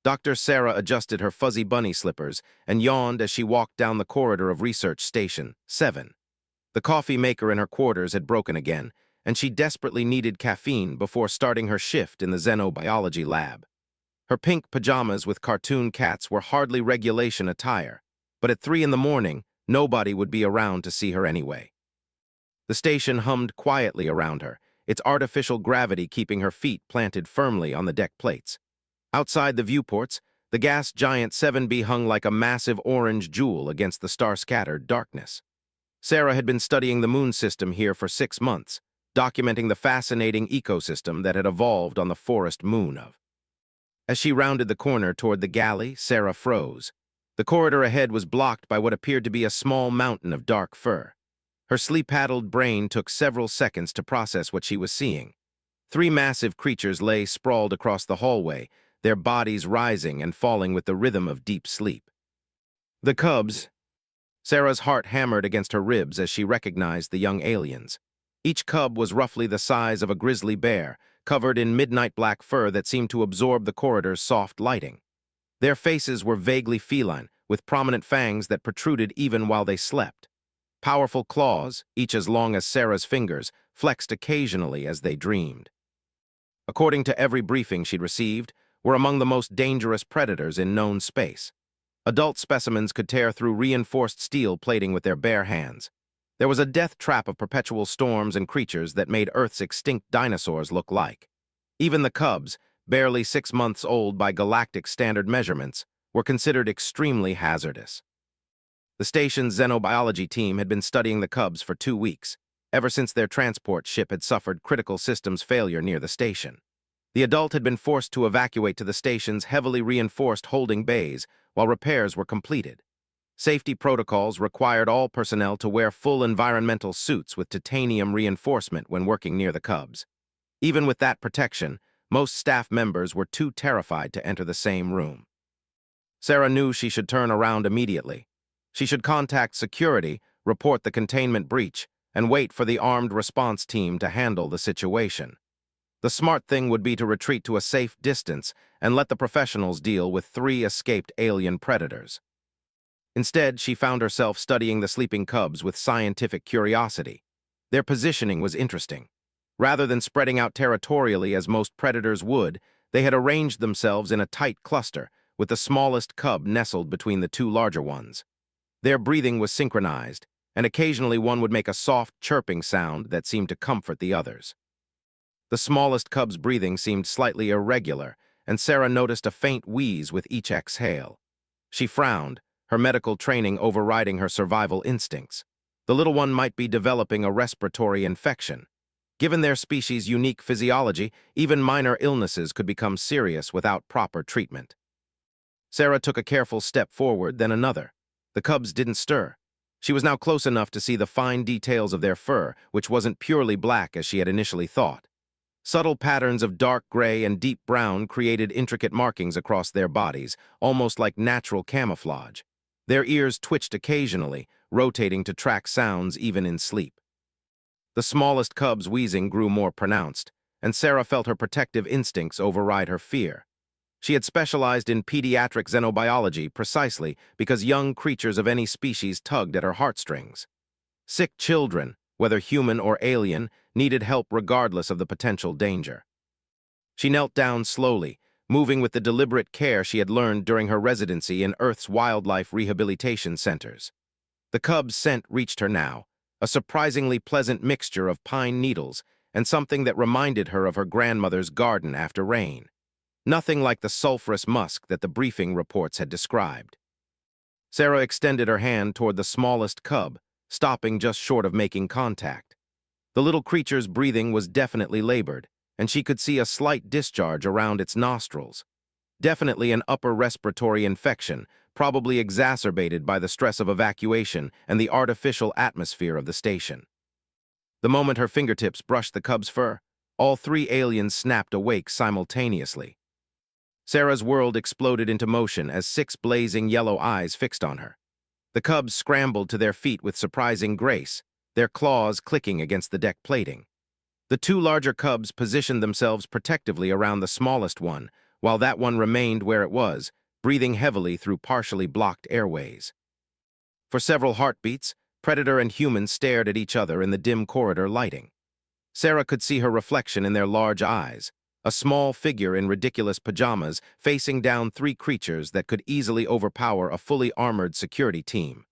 Dr. Sarah adjusted her fuzzy bunny slippers and yawned as she walked down the corridor of Research Station 7. The coffee maker in her quarters had broken again, and she desperately needed caffeine before starting her shift in the xenobiology lab. Her pink pajamas with cartoon cats were hardly regulation attire, but at 3 in the morning, nobody would be around to see her anyway. The station hummed quietly around her, its artificial gravity keeping her feet planted firmly on the deck plates. Outside the viewports, the gas giant 7B hung like a massive orange jewel against the star-scattered darkness. Sarah had been studying the moon system here for 6 months, documenting the fascinating ecosystem that had evolved on the forest moon of. As she rounded the corner toward the galley, Sarah froze. The corridor ahead was blocked by what appeared to be a small mountain of dark fur. Her sleep-addled brain took several seconds to process what she was seeing. 3 massive creatures lay sprawled across the hallway, their bodies rising and falling with the rhythm of deep sleep. The cubs. Sarah's heart hammered against her ribs as she recognized the young aliens. Each cub was roughly the size of a grizzly bear, covered in midnight black fur that seemed to absorb the corridor's soft lighting. Their faces were vaguely feline, with prominent fangs that protruded even while they slept. Powerful claws, each as long as Sarah's fingers, flexed occasionally as they dreamed. According to every briefing she'd received, were among the most dangerous predators in known space. Adult specimens could tear through reinforced steel plating with their bare hands. There was a death trap of perpetual storms and creatures that made Earth's extinct dinosaurs look like. Even the cubs, barely 6 months old by galactic standard measurements, were considered extremely hazardous. The station's xenobiology team had been studying the cubs for 2 weeks, ever since their transport ship had suffered critical systems failure near the station. The adult had been forced to evacuate to the station's heavily reinforced holding bays while repairs were completed. Safety protocols required all personnel to wear full environmental suits with titanium reinforcement when working near the cubs. Even with that protection, most staff members were too terrified to enter the same room. Sarah knew she should turn around immediately. She should contact security, report the containment breach, and wait for the armed response team to handle the situation. The smart thing would be to retreat to a safe distance and let the professionals deal with 3 escaped alien predators. Instead, she found herself studying the sleeping cubs with scientific curiosity. Their positioning was interesting. Rather than spreading out territorially as most predators would, they had arranged themselves in a tight cluster, with the smallest cub nestled between the 2 larger ones. Their breathing was synchronized, and occasionally one would make a soft chirping sound that seemed to comfort the others. The smallest cub's breathing seemed slightly irregular, and Sarah noticed a faint wheeze with each exhale. She frowned, her medical training overriding her survival instincts. The little one might be developing a respiratory infection. Given their species' unique physiology, even minor illnesses could become serious without proper treatment. Sarah took a careful step forward, then another. The cubs didn't stir. She was now close enough to see the fine details of their fur, which wasn't purely black as she had initially thought. Subtle patterns of dark gray and deep brown created intricate markings across their bodies, almost like natural camouflage. Their ears twitched occasionally, rotating to track sounds even in sleep. The smallest cub's wheezing grew more pronounced, and Sarah felt her protective instincts override her fear. She had specialized in pediatric xenobiology precisely because young creatures of any species tugged at her heartstrings. Sick children, whether human or alien, needed help regardless of the potential danger. She knelt down slowly, moving with the deliberate care she had learned during her residency in Earth's wildlife rehabilitation centers. The cub's scent reached her now, a surprisingly pleasant mixture of pine needles and something that reminded her of her grandmother's garden after rain. Nothing like the sulfurous musk that the briefing reports had described. Sarah extended her hand toward the smallest cub, stopping just short of making contact. The little creature's breathing was definitely labored, and she could see a slight discharge around its nostrils. Definitely an upper respiratory infection, probably exacerbated by the stress of evacuation and the artificial atmosphere of the station. The moment her fingertips brushed the cub's fur, all 3 aliens snapped awake simultaneously. Sarah's world exploded into motion as 6 blazing yellow eyes fixed on her. The cubs scrambled to their feet with surprising grace, their claws clicking against the deck plating. The 2 larger cubs positioned themselves protectively around the smallest one, while that one remained where it was, breathing heavily through partially blocked airways. For several heartbeats, Predator and human stared at each other in the dim corridor lighting. Sarah could see her reflection in their large eyes, a small figure in ridiculous pajamas facing down three creatures that could easily overpower a fully armored security team.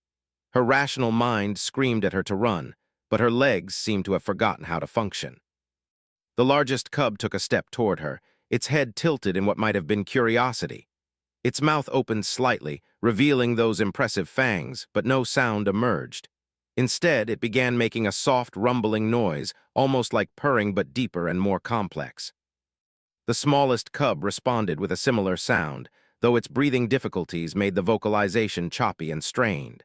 Her rational mind screamed at her to run, but her legs seemed to have forgotten how to function. The largest cub took a step toward her, its head tilted in what might have been curiosity. Its mouth opened slightly, revealing those impressive fangs, but no sound emerged. Instead, it began making a soft, rumbling noise, almost like purring but deeper and more complex. The smallest cub responded with a similar sound, though its breathing difficulties made the vocalization choppy and strained.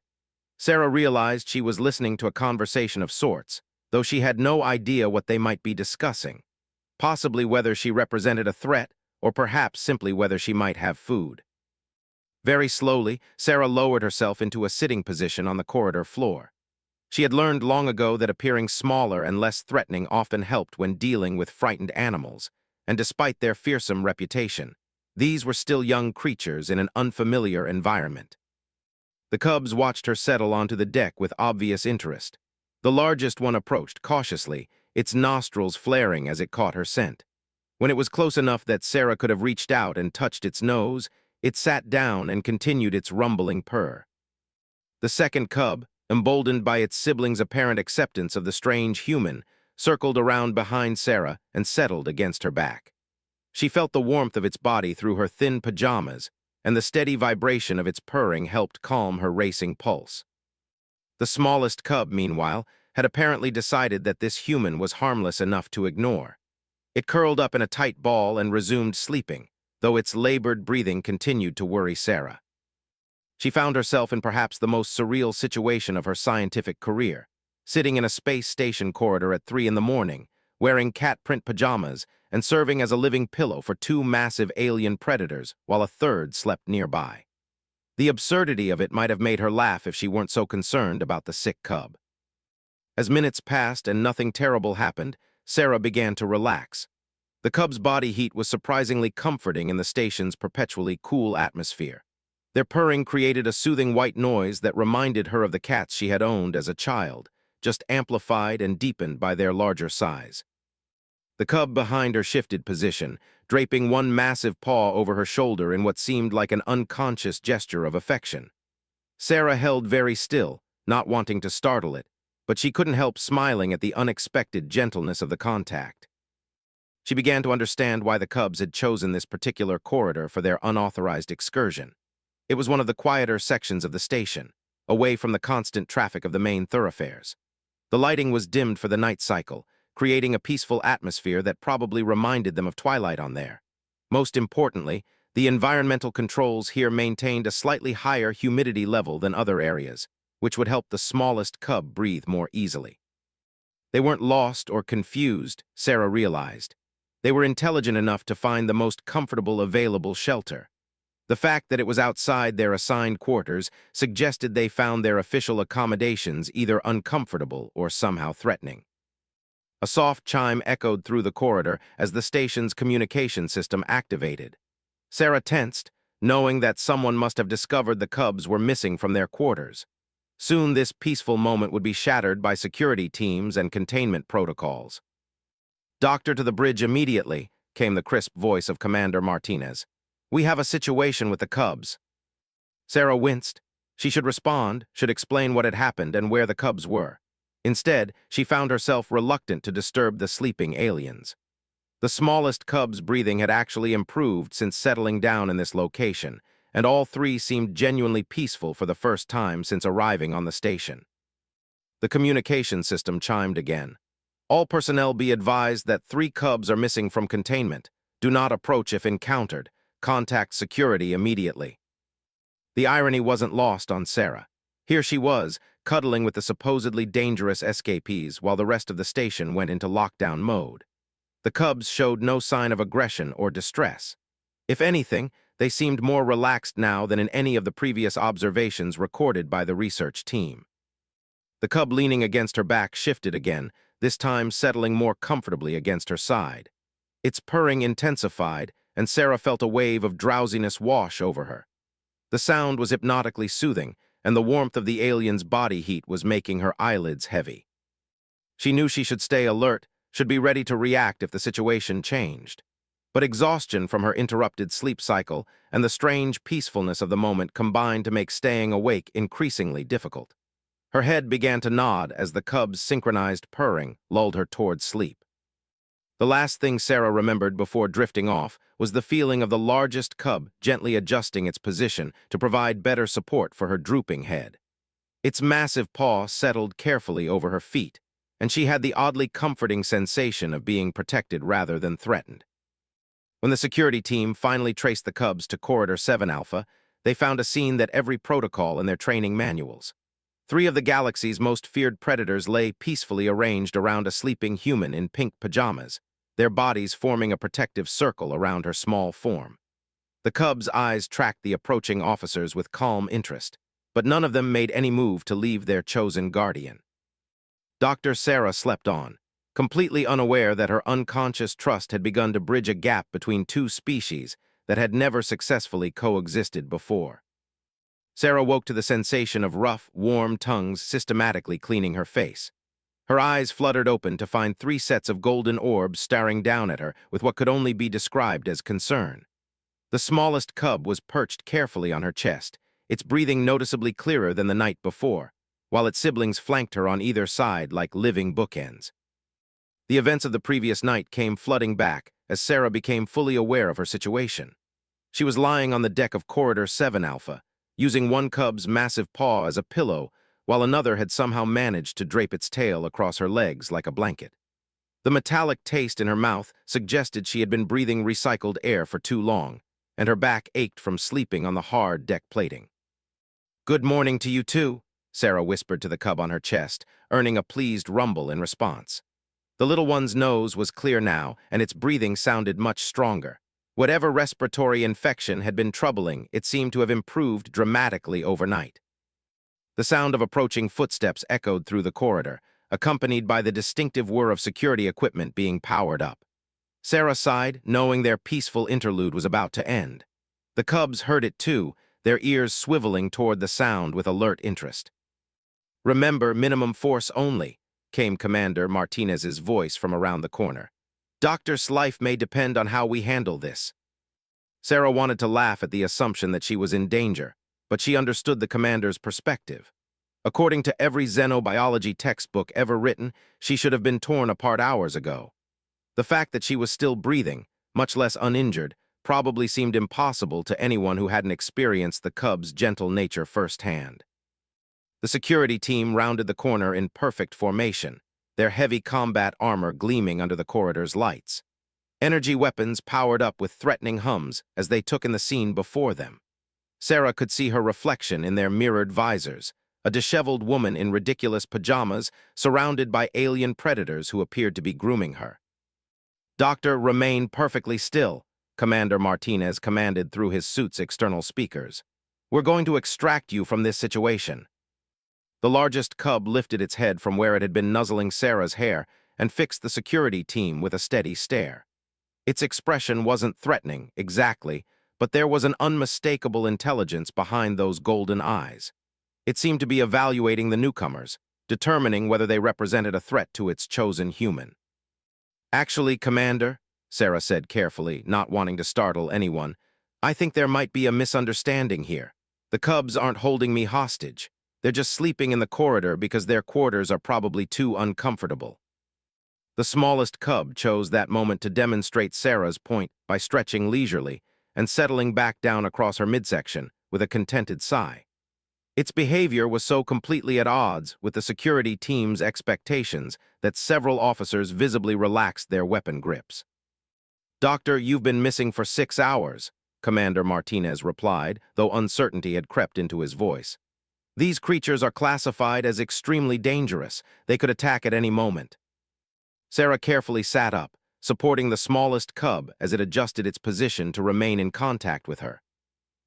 Sarah realized she was listening to a conversation of sorts, though she had no idea what they might be discussing, possibly whether she represented a threat, or perhaps simply whether she might have food. Very slowly, Sarah lowered herself into a sitting position on the corridor floor. She had learned long ago that appearing smaller and less threatening often helped when dealing with frightened animals, and despite their fearsome reputation, these were still young creatures in an unfamiliar environment. The cubs watched her settle onto the deck with obvious interest. The largest one approached cautiously, its nostrils flaring as it caught her scent. When it was close enough that Sarah could have reached out and touched its nose, it sat down and continued its rumbling purr. The second cub, emboldened by its siblings' apparent acceptance of the strange human, circled around behind Sarah and settled against her back. She felt the warmth of its body through her thin pajamas, and the steady vibration of its purring helped calm her racing pulse. The smallest cub, meanwhile, had apparently decided that this human was harmless enough to ignore. It curled up in a tight ball and resumed sleeping, though its labored breathing continued to worry Sarah. She found herself in perhaps the most surreal situation of her scientific career, sitting in a space station corridor at 3 in the morning, wearing cat print pajamas and serving as a living pillow for two massive alien predators while a third slept nearby. The absurdity of it might have made her laugh if she weren't so concerned about the sick cub. As minutes passed and nothing terrible happened, Sarah began to relax. The cub's body heat was surprisingly comforting in the station's perpetually cool atmosphere. Their purring created a soothing white noise that reminded her of the cats she had owned as a child, just amplified and deepened by their larger size. The cub behind her shifted position, draping one massive paw over her shoulder in what seemed like an unconscious gesture of affection. Sarah held very still, not wanting to startle it, but she couldn't help smiling at the unexpected gentleness of the contact. She began to understand why the cubs had chosen this particular corridor for their unauthorized excursion. It was one of the quieter sections of the station, away from the constant traffic of the main thoroughfares. The lighting was dimmed for the night cycle, creating a peaceful atmosphere that probably reminded them of twilight on there. Most importantly, the environmental controls here maintained a slightly higher humidity level than other areas, which would help the smallest cub breathe more easily. They weren't lost or confused, Sarah realized. They were intelligent enough to find the most comfortable available shelter. The fact that it was outside their assigned quarters suggested they found their official accommodations either uncomfortable or somehow threatening. A soft chime echoed through the corridor as the station's communication system activated. Sarah tensed, knowing that someone must have discovered the cubs were missing from their quarters. Soon this peaceful moment would be shattered by security teams and containment protocols. "Doctor to the bridge immediately," came the crisp voice of Commander Martinez. "We have a situation with the cubs." Sarah winced. She should respond, should explain what had happened and where the cubs were. Instead, she found herself reluctant to disturb the sleeping aliens. The smallest cub's breathing had actually improved since settling down in this location, and all three seemed genuinely peaceful for the first time since arriving on the station. The communication system chimed again. "All personnel be advised that 3 cubs are missing from containment. Do not approach if encountered. Contact security immediately." The irony wasn't lost on Sarah. Here she was, cuddling with the supposedly dangerous escapees while the rest of the station went into lockdown mode. The cubs showed no sign of aggression or distress. If anything, they seemed more relaxed now than in any of the previous observations recorded by the research team. The cub leaning against her back shifted again, this time settling more comfortably against her side. Its purring intensified, and Sarah felt a wave of drowsiness wash over her. The sound was hypnotically soothing, and the warmth of the alien's body heat was making her eyelids heavy. She knew she should stay alert, should be ready to react if the situation changed. But exhaustion from her interrupted sleep cycle and the strange peacefulness of the moment combined to make staying awake increasingly difficult. Her head began to nod as the cub's synchronized purring lulled her towards sleep. The last thing Sarah remembered before drifting off was the feeling of the largest cub gently adjusting its position to provide better support for her drooping head. Its massive paw settled carefully over her feet, and she had the oddly comforting sensation of being protected rather than threatened. When the security team finally traced the cubs to Corridor 7 Alpha, they found a scene that every protocol in their training manuals. 3 of the galaxy's most feared predators lay peacefully arranged around a sleeping human in pink pajamas, their bodies forming a protective circle around her small form. The cubs' eyes tracked the approaching officers with calm interest, but none of them made any move to leave their chosen guardian. Dr. Sarah slept on, completely unaware that her unconscious trust had begun to bridge a gap between 2 species that had never successfully coexisted before. Sarah woke to the sensation of rough, warm tongues systematically cleaning her face. Her eyes fluttered open to find 3 sets of golden orbs staring down at her with what could only be described as concern. The smallest cub was perched carefully on her chest, its breathing noticeably clearer than the night before, while its siblings flanked her on either side like living bookends. The events of the previous night came flooding back as Sarah became fully aware of her situation. She was lying on the deck of Corridor 7 Alpha, using one cub's massive paw as a pillow, while another had somehow managed to drape its tail across her legs like a blanket. The metallic taste in her mouth suggested she had been breathing recycled air for too long, and her back ached from sleeping on the hard deck plating. "Good morning to you too," Sarah whispered to the cub on her chest, earning a pleased rumble in response. The little one's nose was clear now, and its breathing sounded much stronger. Whatever respiratory infection had been troubling, it seemed to have improved dramatically overnight. The sound of approaching footsteps echoed through the corridor, accompanied by the distinctive whir of security equipment being powered up. Sarah sighed, knowing their peaceful interlude was about to end. The cubs heard it too, their ears swiveling toward the sound with alert interest. "Remember, minimum force only," came Commander Martinez's voice from around the corner. "Doctor's life may depend on how we handle this." Sarah wanted to laugh at the assumption that she was in danger, but she understood the commander's perspective. According to every xenobiology textbook ever written, she should have been torn apart hours ago. The fact that she was still breathing, much less uninjured, probably seemed impossible to anyone who hadn't experienced the cub's gentle nature firsthand. The security team rounded the corner in perfect formation, their heavy combat armor gleaming under the corridor's lights. Energy weapons powered up with threatening hums as they took in the scene before them. Sarah could see her reflection in their mirrored visors, a disheveled woman in ridiculous pajamas surrounded by alien predators who appeared to be grooming her. "Doctor, remain perfectly still," Commander Martinez commanded through his suit's external speakers. "We're going to extract you from this situation." The largest cub lifted its head from where it had been nuzzling Sarah's hair and fixed the security team with a steady stare. Its expression wasn't threatening, exactly, but there was an unmistakable intelligence behind those golden eyes. It seemed to be evaluating the newcomers, determining whether they represented a threat to its chosen human. "Actually, Commander," Sarah said carefully, not wanting to startle anyone, "I think there might be a misunderstanding here. The cubs aren't holding me hostage. They're just sleeping in the corridor because their quarters are probably too uncomfortable." The smallest cub chose that moment to demonstrate Sarah's point by stretching leisurely and settling back down across her midsection with a contented sigh. Its behavior was so completely at odds with the security team's expectations that several officers visibly relaxed their weapon grips. "Doctor, you've been missing for 6 hours," Commander Martinez replied, though uncertainty had crept into his voice. "These creatures are classified as extremely dangerous. They could attack at any moment." Sarah carefully sat up, supporting the smallest cub as it adjusted its position to remain in contact with her.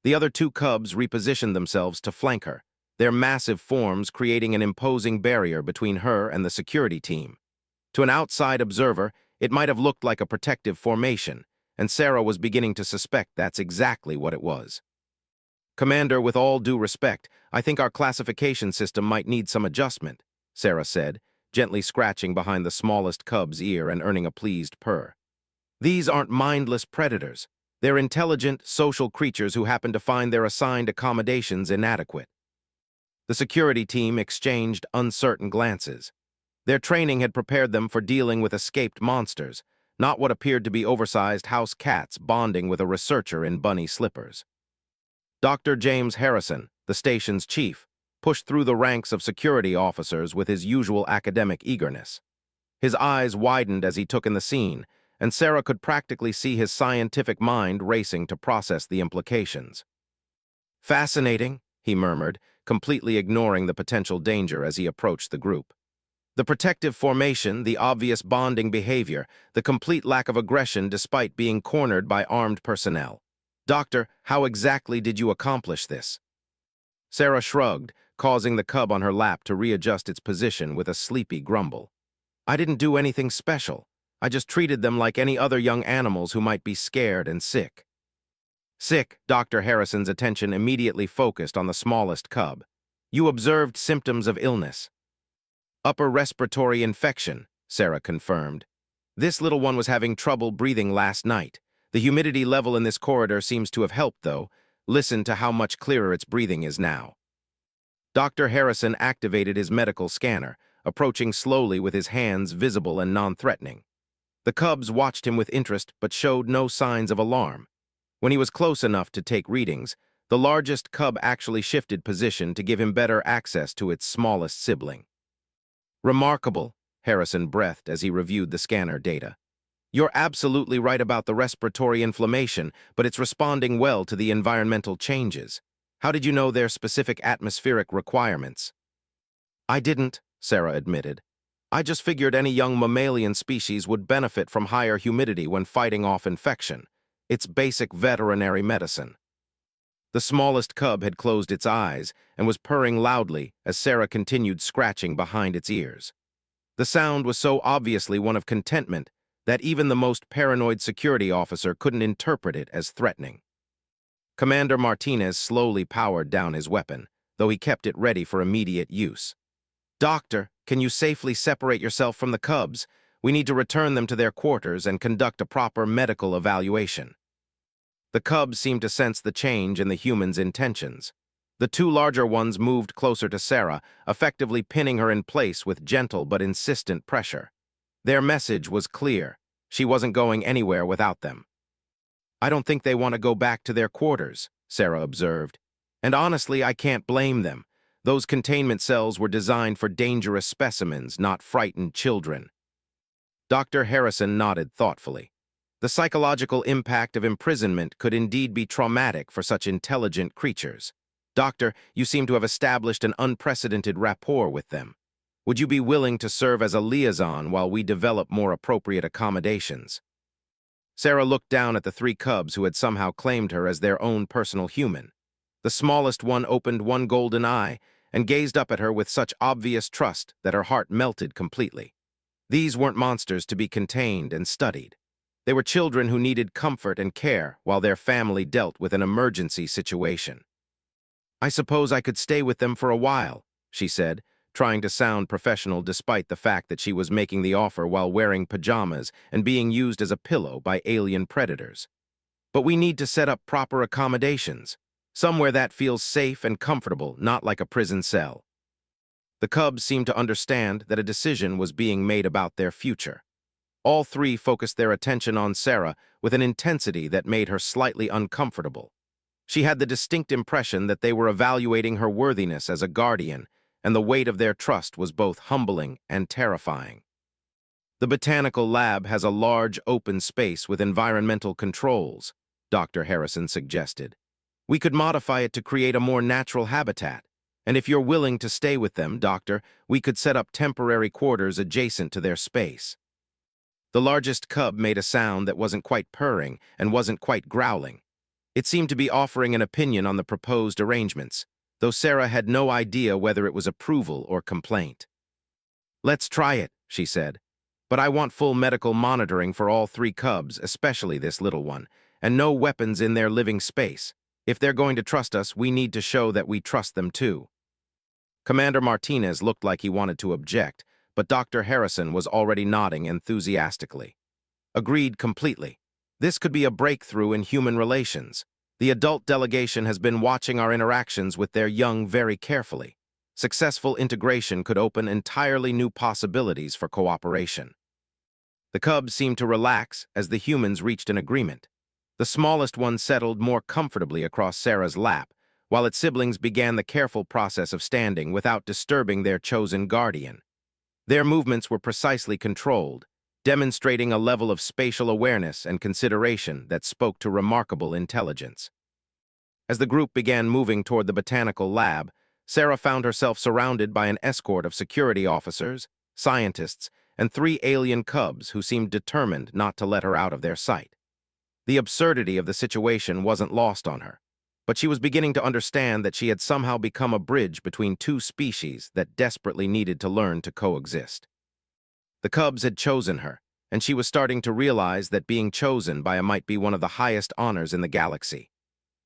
The other 2 cubs repositioned themselves to flank her, their massive forms creating an imposing barrier between her and the security team. To an outside observer, it might have looked like a protective formation, and Sarah was beginning to suspect that's exactly what it was. "Commander, with all due respect, I think our classification system might need some adjustment," Sarah said, gently scratching behind the smallest cub's ear and earning a pleased purr. "These aren't mindless predators. They're intelligent, social creatures who happen to find their assigned accommodations inadequate." The security team exchanged uncertain glances. Their training had prepared them for dealing with escaped monsters, not what appeared to be oversized house cats bonding with a researcher in bunny slippers. Dr. James Harrison, the station's chief, pushed through the ranks of security officers with his usual academic eagerness. His eyes widened as he took in the scene, and Sarah could practically see his scientific mind racing to process the implications. "Fascinating," he murmured, completely ignoring the potential danger as he approached the group. The protective formation, the obvious bonding behavior, the complete lack of aggression despite being cornered by armed personnel. "Doctor, how exactly did you accomplish this?" Sarah shrugged, causing the cub on her lap to readjust its position with a sleepy grumble. "I didn't do anything special. I just treated them like any other young animals who might be scared and sick." "Sick," Dr. Harrison's attention immediately focused on the smallest cub. "You observed symptoms of illness." "Upper respiratory infection," Sarah confirmed. "This little one was having trouble breathing last night. The humidity level in this corridor seems to have helped, though. Listen to how much clearer its breathing is now." Dr. Harrison activated his medical scanner, approaching slowly with his hands visible and non-threatening. The cubs watched him with interest but showed no signs of alarm. When he was close enough to take readings, the largest cub actually shifted position to give him better access to its smallest sibling. "Remarkable," Harrison breathed as he reviewed the scanner data. "You're absolutely right about the respiratory inflammation, but it's responding well to the environmental changes. How did you know their specific atmospheric requirements?" "I didn't," Sarah admitted. "I just figured any young mammalian species would benefit from higher humidity when fighting off infection. It's basic veterinary medicine." The smallest cub had closed its eyes and was purring loudly as Sarah continued scratching behind its ears. The sound was so obviously one of contentment that even the most paranoid security officer couldn't interpret it as threatening. Commander Martinez slowly powered down his weapon, though he kept it ready for immediate use. "Doctor, can you safely separate yourself from the cubs? We need to return them to their quarters and conduct a proper medical evaluation." The cubs seemed to sense the change in the human's intentions. The two larger ones moved closer to Sarah, effectively pinning her in place with gentle but insistent pressure. Their message was clear. She wasn't going anywhere without them. "I don't think they want to go back to their quarters," Sarah observed. "And honestly, I can't blame them. Those containment cells were designed for dangerous specimens, not frightened children." Dr. Harrison nodded thoughtfully. The psychological impact of imprisonment could indeed be traumatic for such intelligent creatures. "Doctor, you seem to have established an unprecedented rapport with them. Would you be willing to serve as a liaison while we develop more appropriate accommodations?" Sarah looked down at the three cubs who had somehow claimed her as their own personal human. The smallest one opened one golden eye and gazed up at her with such obvious trust that her heart melted completely. These weren't monsters to be contained and studied. They were children who needed comfort and care while their family dealt with an emergency situation. "I suppose I could stay with them for a while," she said, trying to sound professional despite the fact that she was making the offer while wearing pajamas and being used as a pillow by alien predators. "But we need to set up proper accommodations, somewhere that feels safe and comfortable, not like a prison cell." The cubs seemed to understand that a decision was being made about their future. All three focused their attention on Sarah with an intensity that made her slightly uncomfortable. She had the distinct impression that they were evaluating her worthiness as a guardian, and the weight of their trust was both humbling and terrifying. "The botanical lab has a large open space with environmental controls," Dr. Harrison suggested. "We could modify it to create a more natural habitat, and if you're willing to stay with them, Doctor, we could set up temporary quarters adjacent to their space." The largest cub made a sound that wasn't quite purring and wasn't quite growling. It seemed to be offering an opinion on the proposed arrangements, though Sarah had no idea whether it was approval or complaint. "Let's try it," she said. But I want full medical monitoring for all 3 cubs, especially this little one, and no weapons in their living space. If they're going to trust us, we need to show that we trust them too." Commander Martinez looked like he wanted to object, but Dr. Harrison was already nodding enthusiastically. "Agreed completely. This could be a breakthrough in human relations. The adult delegation has been watching our interactions with their young very carefully. Successful integration could open entirely new possibilities for cooperation." The cubs seemed to relax as the humans reached an agreement. The smallest one settled more comfortably across Sarah's lap, while its siblings began the careful process of standing without disturbing their chosen guardian. Their movements were precisely controlled, demonstrating a level of spatial awareness and consideration that spoke to remarkable intelligence. As the group began moving toward the botanical lab, Sarah found herself surrounded by an escort of security officers, scientists, and 3 alien cubs who seemed determined not to let her out of their sight. The absurdity of the situation wasn't lost on her, but she was beginning to understand that she had somehow become a bridge between 2 species that desperately needed to learn to coexist. The cubs had chosen her, and she was starting to realize that being chosen by might be one of the highest honors in the galaxy.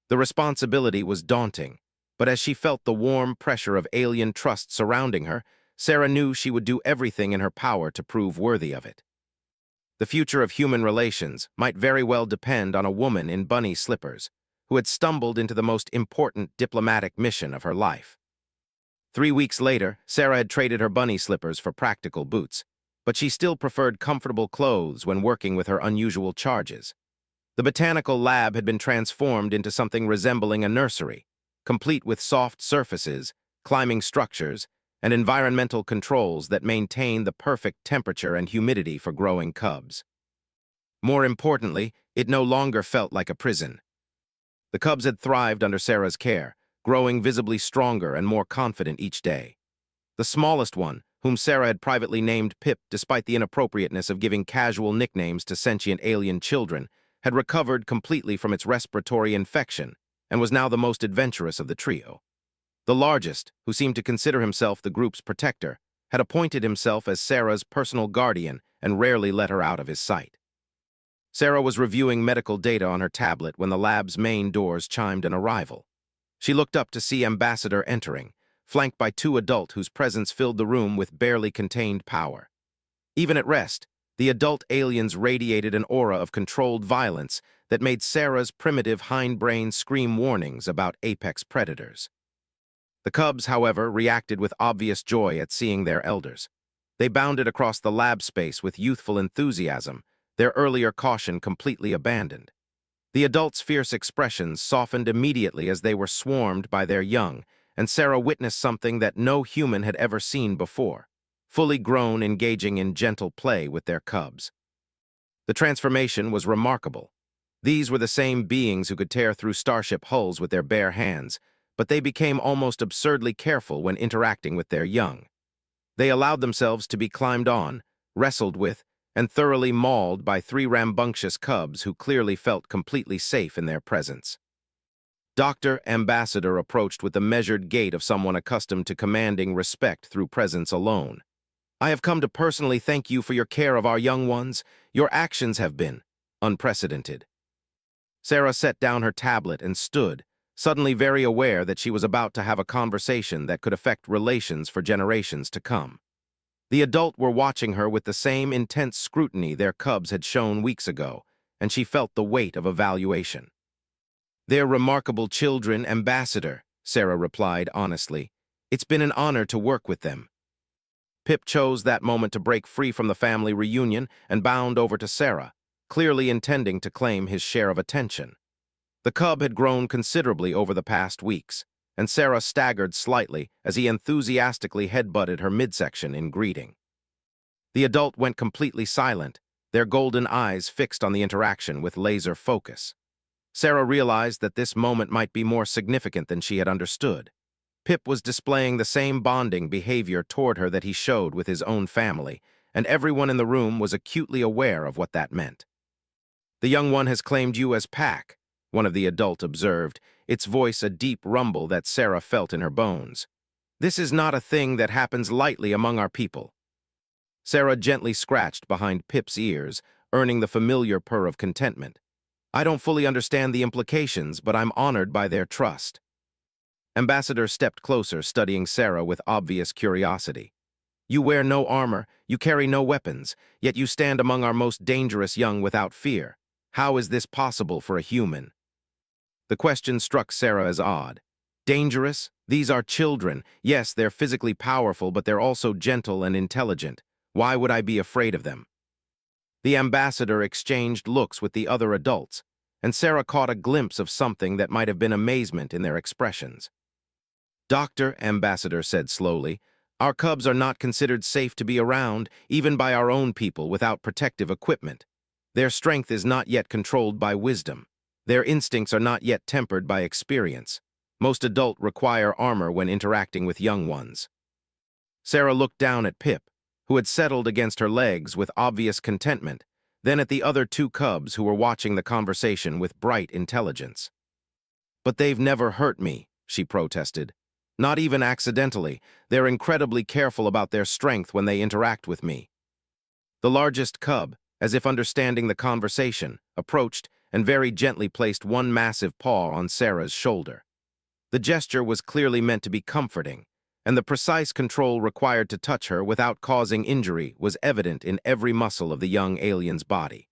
The responsibility was daunting, but as she felt the warm pressure of alien trust surrounding her, Sarah knew she would do everything in her power to prove worthy of it. The future of human relations might very well depend on a woman in bunny slippers who had stumbled into the most important diplomatic mission of her life. 3 weeks later, Sarah had traded her bunny slippers for practical boots, but she still preferred comfortable clothes when working with her unusual charges. The botanical lab had been transformed into something resembling a nursery, complete with soft surfaces, climbing structures, and environmental controls that maintain the perfect temperature and humidity for growing cubs. More importantly, it no longer felt like a prison. The cubs had thrived under Sarah's care, growing visibly stronger and more confident each day. The smallest one, whom Sarah had privately named Pip despite the inappropriateness of giving casual nicknames to sentient alien children, had recovered completely from its respiratory infection and was now the most adventurous of the trio. The largest, who seemed to consider himself the group's protector, had appointed himself as Sarah's personal guardian and rarely let her out of his sight. Sarah was reviewing medical data on her tablet when the lab's main doors chimed an arrival. She looked up to see Ambassador entering, flanked by 2 adults whose presence filled the room with barely contained power. Even at rest, the adult aliens radiated an aura of controlled violence that made Sarah's primitive hindbrain scream warnings about apex predators. The cubs, however, reacted with obvious joy at seeing their elders. They bounded across the lab space with youthful enthusiasm, their earlier caution completely abandoned. The adults' fierce expressions softened immediately as they were swarmed by their young, and Sarah witnessed something that no human had ever seen before, fully grown engaging in gentle play with their cubs. The transformation was remarkable. These were the same beings who could tear through starship hulls with their bare hands, but they became almost absurdly careful when interacting with their young. They allowed themselves to be climbed on, wrestled with, and thoroughly mauled by 3 rambunctious cubs who clearly felt completely safe in their presence. Dr. Ambassador approached with the measured gait of someone accustomed to commanding respect through presence alone. "I have come to personally thank you for your care of our young ones. Your actions have been unprecedented." Sarah set down her tablet and stood, suddenly very aware that she was about to have a conversation that could affect relations for generations to come. The adults were watching her with the same intense scrutiny their cubs had shown weeks ago, and she felt the weight of evaluation. "They're remarkable children, Ambassador," Sarah replied honestly. "It's been an honor to work with them." Pip chose that moment to break free from the family reunion and bound over to Sarah, clearly intending to claim his share of attention. The cub had grown considerably over the past weeks, and Sarah staggered slightly as he enthusiastically headbutted her midsection in greeting. The adult went completely silent, their golden eyes fixed on the interaction with laser focus. Sarah realized that this moment might be more significant than she had understood. Pip was displaying the same bonding behavior toward her that he showed with his own family, and everyone in the room was acutely aware of what that meant. "The young one has claimed you as pack," one of the adults observed, its voice a deep rumble that Sarah felt in her bones. "This is not a thing that happens lightly among our people." Sarah gently scratched behind Pip's ears, earning the familiar purr of contentment. I don't fully understand the implications, but I'm honored by their trust. Ambassador stepped closer, studying Sarah with obvious curiosity. You wear no armor, you carry no weapons, yet you stand among our most dangerous young without fear. How is this possible for a human? The question struck Sarah as odd. Dangerous? These are children. Yes, they're physically powerful, but they're also gentle and intelligent. Why would I be afraid of them? The ambassador exchanged looks with the other adults, and Sarah caught a glimpse of something that might have been amazement in their expressions. Doctor, Ambassador said slowly, our cubs are not considered safe to be around, even by our own people, without protective equipment. Their strength is not yet controlled by wisdom. Their instincts are not yet tempered by experience. Most adults require armor when interacting with young ones. Sarah looked down at Pip, who had settled against her legs with obvious contentment, then at the other two cubs who were watching the conversation with bright intelligence. But they've never hurt me, she protested. Not even accidentally. They're incredibly careful about their strength when they interact with me. The largest cub, as if understanding the conversation, approached and very gently placed one massive paw on Sarah's shoulder. The gesture was clearly meant to be comforting, and the precise control required to touch her without causing injury was evident in every muscle of the young alien's body.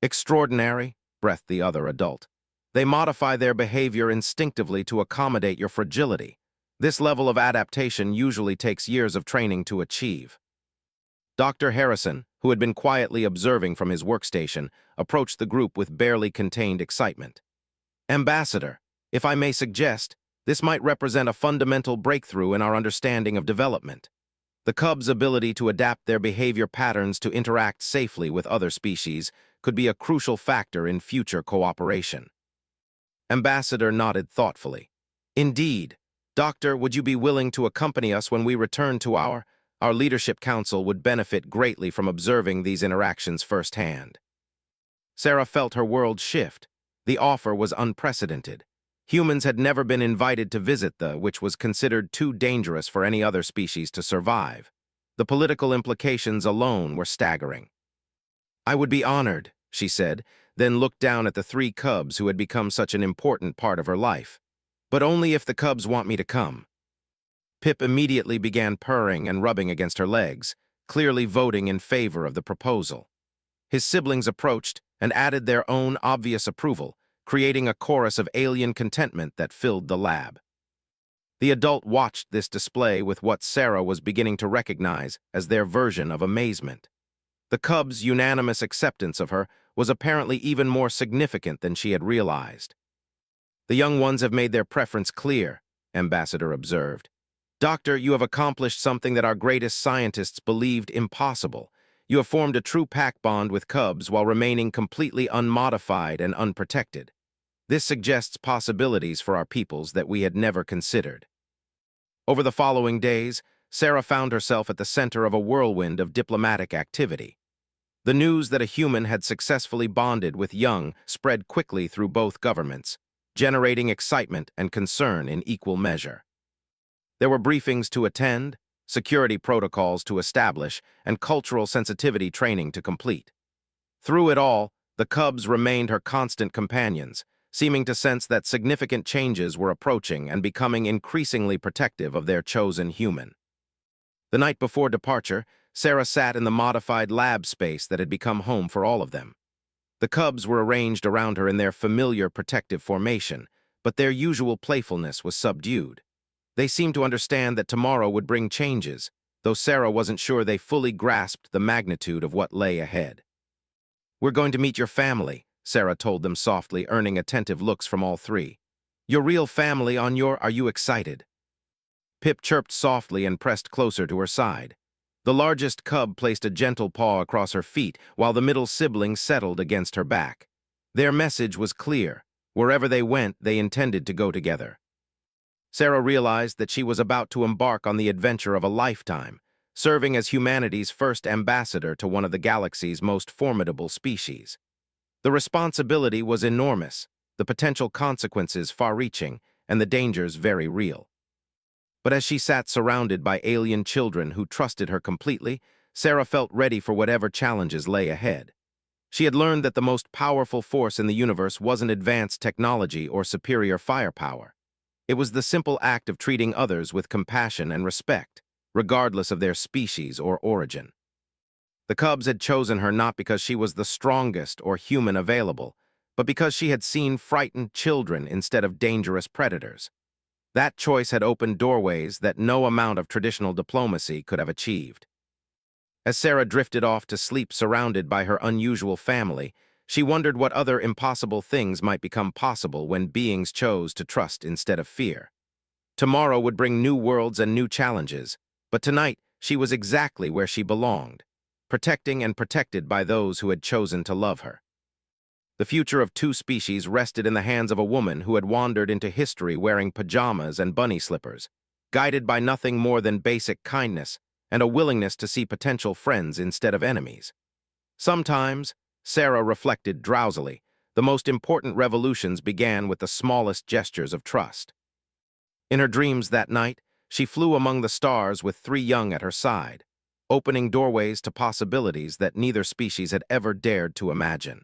Extraordinary, breathed the other adult. They modify their behavior instinctively to accommodate your fragility. This level of adaptation usually takes years of training to achieve. Dr. Harrison, who had been quietly observing from his workstation, approached the group with barely contained excitement. Ambassador, if I may suggest, this might represent a fundamental breakthrough in our understanding of development. The cub's ability to adapt their behavior patterns to interact safely with other species could be a crucial factor in future cooperation. Ambassador nodded thoughtfully. Indeed. Doctor, would you be willing to accompany us when we return to our leadership council would benefit greatly from observing these interactions firsthand. Sarah felt her world shift. The offer was unprecedented. Humans had never been invited to visit which was considered too dangerous for any other species to survive. The political implications alone were staggering. I would be honored, she said, then looked down at the three cubs who had become such an important part of her life. But only if the cubs want me to come. Pip immediately began purring and rubbing against her legs, clearly voting in favor of the proposal. His siblings approached and added their own obvious approval, creating a chorus of alien contentment that filled the lab. The adult watched this display with what Sarah was beginning to recognize as their version of amazement. The cubs' unanimous acceptance of her was apparently even more significant than she had realized. The young ones have made their preference clear, Ambassador observed. Doctor, you have accomplished something that our greatest scientists believed impossible. You have formed a true pack bond with cubs while remaining completely unmodified and unprotected. This suggests possibilities for our peoples that we had never considered. Over the following days, Sarah found herself at the center of a whirlwind of diplomatic activity. The news that a human had successfully bonded with young spread quickly through both governments, generating excitement and concern in equal measure. There were briefings to attend, security protocols to establish, and cultural sensitivity training to complete. Through it all, the cubs remained her constant companions, seeming to sense that significant changes were approaching and becoming increasingly protective of their chosen human. The night before departure, Sarah sat in the modified lab space that had become home for all of them. The cubs were arranged around her in their familiar protective formation, but their usual playfulness was subdued. They seemed to understand that tomorrow would bring changes, though Sarah wasn't sure they fully grasped the magnitude of what lay ahead. We're going to meet your family, Sarah told them softly, earning attentive looks from all three. Your real family are you excited? Pip chirped softly and pressed closer to her side. The largest cub placed a gentle paw across her feet, while the middle sibling settled against her back. Their message was clear. Wherever they went, they intended to go together. Sarah realized that she was about to embark on the adventure of a lifetime, serving as humanity's first ambassador to one of the galaxy's most formidable species. The responsibility was enormous, the potential consequences far-reaching, and the dangers very real. But as she sat surrounded by alien children who trusted her completely, Sarah felt ready for whatever challenges lay ahead. She had learned that the most powerful force in the universe wasn't advanced technology or superior firepower. It was the simple act of treating others with compassion and respect, regardless of their species or origin. The cubs had chosen her not because she was the strongest or human available, but because she had seen frightened children instead of dangerous predators. That choice had opened doorways that no amount of traditional diplomacy could have achieved. As Sarah drifted off to sleep surrounded by her unusual family, she wondered what other impossible things might become possible when beings chose to trust instead of fear. Tomorrow would bring new worlds and new challenges, but tonight she was exactly where she belonged, protecting and protected by those who had chosen to love her. The future of two species rested in the hands of a woman who had wandered into history wearing pajamas and bunny slippers, guided by nothing more than basic kindness and a willingness to see potential friends instead of enemies. Sometimes, Sarah reflected drowsily, the most important revolutions began with the smallest gestures of trust. In her dreams that night, she flew among the stars with three young at her side, opening doorways to possibilities that neither species had ever dared to imagine.